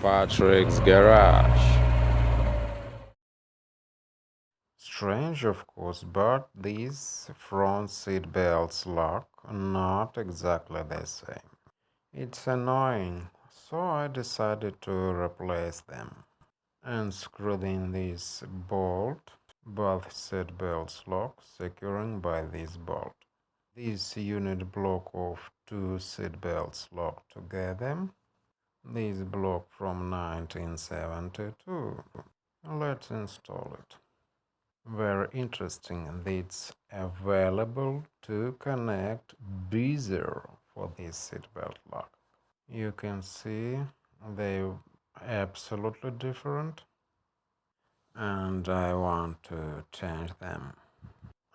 Patrick's garage. Strange, of course, but these front seat belts lock not exactly the same. It's annoying, so I decided to replace them and screwed in this bolt. Both seat belts lock, securing by this bolt. This unit block of two seat belts locked together. This block from 1972. Let's install it. Very interesting. It's available to connect bezier for this seatbelt lock. You can see they're absolutely different, and I want to change them.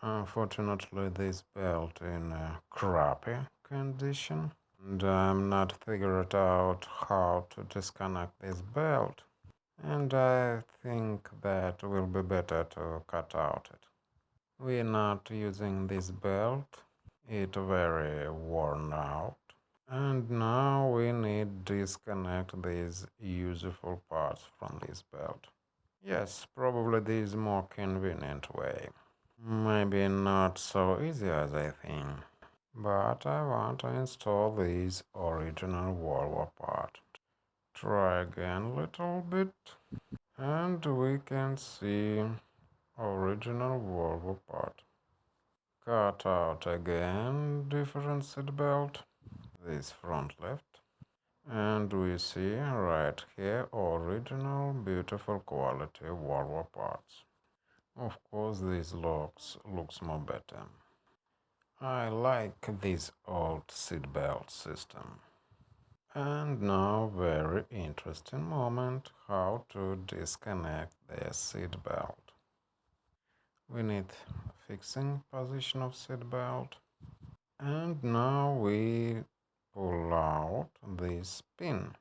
Unfortunately, this belt in a crappy condition, and I'm not figured out how to disconnect this belt. And I think that will be better to cut out it. We're not using this belt. It's very worn out. And now we need to disconnect these useful parts from this belt. Yes, probably this is more convenient way. Maybe not so easy as I think. But I want to install this original Volvo part. Try again a little bit. And we can see original Volvo part. Cut out again different seat belt. This front left. And we see right here original beautiful quality Volvo parts. Of course this looks more better. I like this old seat belt system. And now very interesting moment how to disconnect the seat belt. We need fixing position of seat belt. And now we pull out this pin.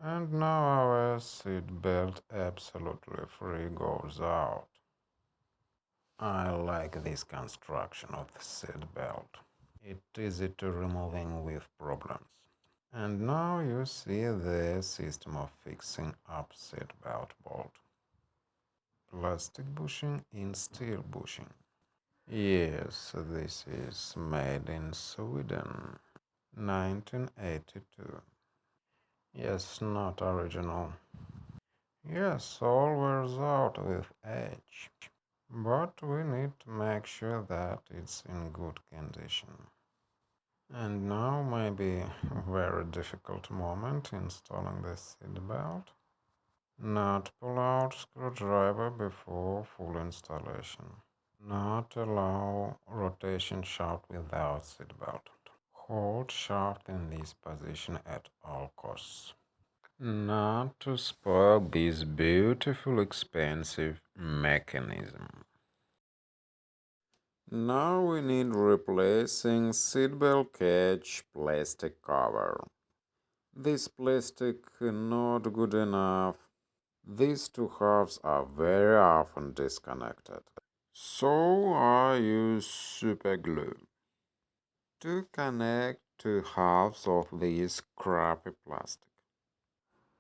And now our seat belt absolutely free goes out. I like this construction of the seat belt. It's easy to removing with problems. And now you see the system of fixing up seat belt bolt. Plastic bushing in steel bushing. Yes, this is made in Sweden, 1982. Yes, not original. Yes, all wears out with age. But we need to make sure that it's in good condition. And now maybe a very difficult moment installing the seat belt. Not pull out screwdriver before full installation. Not allow rotation shaft without seat belt. Hold shaft in this position at all costs. Not to spoil this beautiful expensive mechanism. Now we need replacing seatbelt cage plastic cover. This plastic not good enough. These two halves are very often disconnected. So I use super glue to connect two halves of this crappy plastic.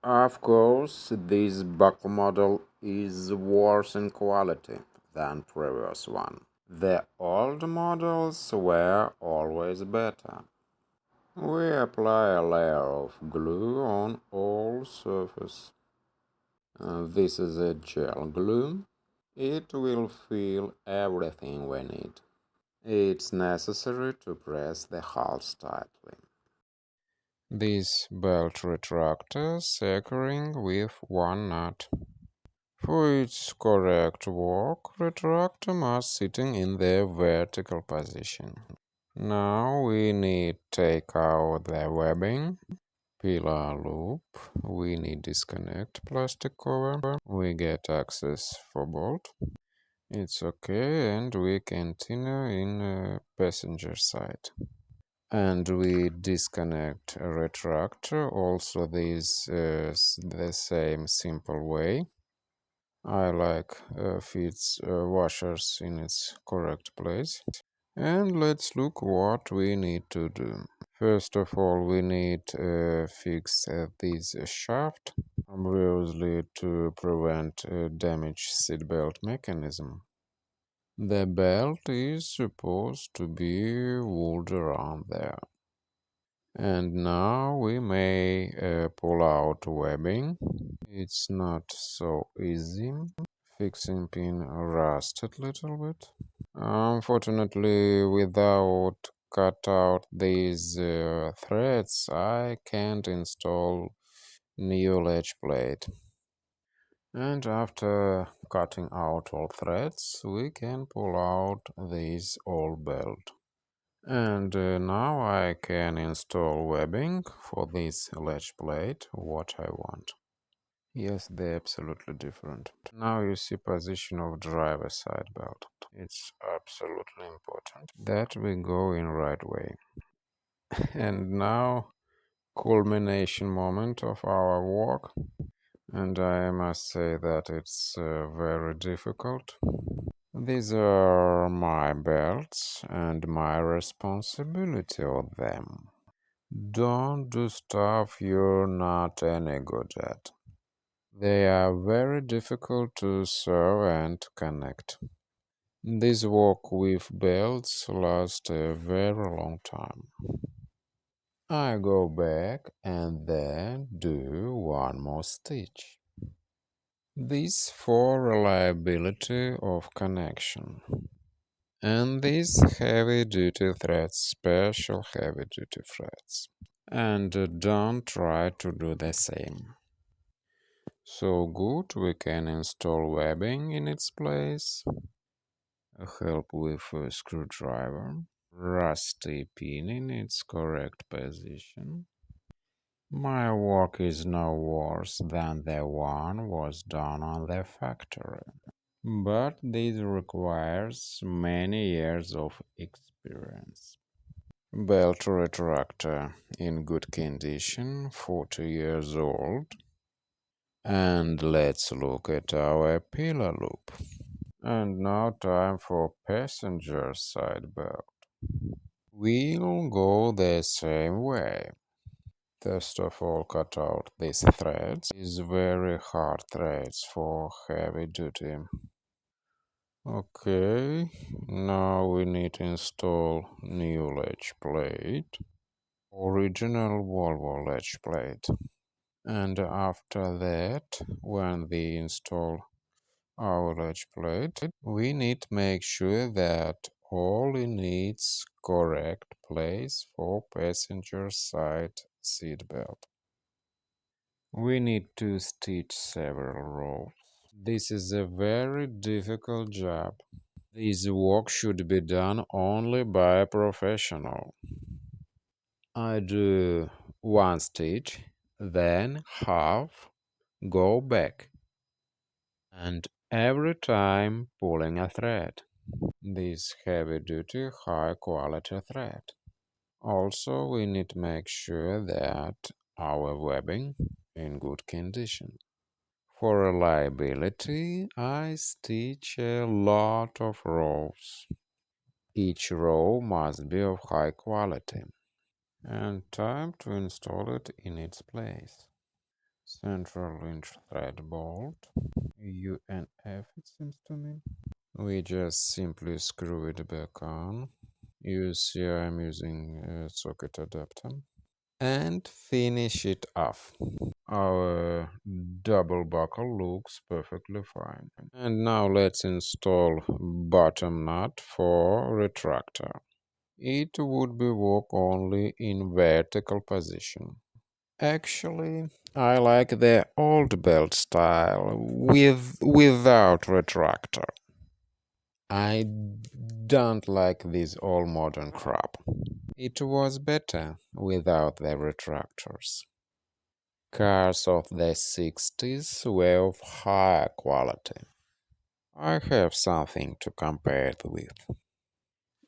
Of course, this buckle model is worse in quality than previous one. The old models were always better. We apply a layer of glue on all surface. This is a gel glue. It will fill everything we need. It's necessary to press the halves tightly. This belt retractor securing with one nut. For its correct work, retractor must sitting in the vertical position. Now we need take out the webbing, pillar loop, we need disconnect plastic cover, we get access for bolt. It's okay, and we continue in passenger side. And we disconnect retractor, also this the same simple way. I like fits washers in its correct place. And let's look what we need to do. First of all, we need fix this shaft. obviously to prevent a damaged seatbelt mechanism. The belt is supposed to be wound around there. And now we may pull out webbing. It's not so easy. Fixing pin rusted a little bit. Unfortunately, without cut out these threads, I can't install new latch plate. And after cutting out all threads, we can pull out this old belt. And now I can install webbing for this latch plate, what I want. Yes, they're absolutely different. Now you see position of driver side belt. It's absolutely important that we go in right way. And now culmination moment of our walk. And I must say that it's very difficult. These are my belts and my responsibility of them. Don't do stuff you're not any good at. They are very difficult to serve and connect. This work with belts lasts a very long time. I go back and then do one more stitch. This for reliability of connection. And these heavy duty threads, special heavy duty threads. And don't try to do the same. So good, we can install webbing in its place, help with a screwdriver, rusty pin in its correct position. My work is no worse than the one was done on the factory, but this requires many years of experience. Belt retractor in good condition, 40 years old. And let's look at our pillar loop. And now time for passenger side belt. We'll go the same way. First of all, cut out these threads. These very hard threads for heavy duty. Okay, now we need to install new latch plate. Original Volvo latch plate. And after that, when we install our latch plate, we need to make sure that all in its correct place for passenger side seat belt. We need to stitch several rows. This is a very difficult job. This work should be done only by a professional. I do one stitch, then half, go back, and every time pulling a thread. This heavy duty, high quality thread. Also, we need to make sure that our webbing in good condition. For reliability, I stitch a lot of rows. Each row must be of high quality. And time to install it in its place. Central link thread bolt, UNF it seems to me. We just simply screw it back on. You see I'm using a socket adapter. And finish it off. Our double buckle looks perfectly fine. And now let's install bottom nut for retractor. It would be work only in vertical position. Actually, I like the old belt style without retractor. I don't like this all modern crap. It was better without the retractors. Cars of the 60s were of higher quality. I have something to compare it with.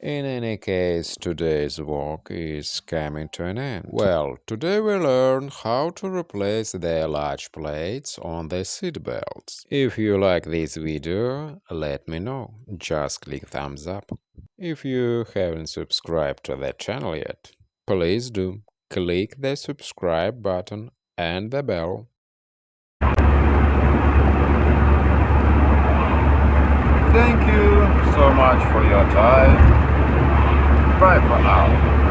In any case, today's walk is coming to an end. Well, today we learn how to replace the large plates on the seat belts. If you like this video, let me know. Just click thumbs up. If you haven't subscribed to the channel yet, please do. Click the subscribe button and the bell. Thank you so much for your time. Bye for now.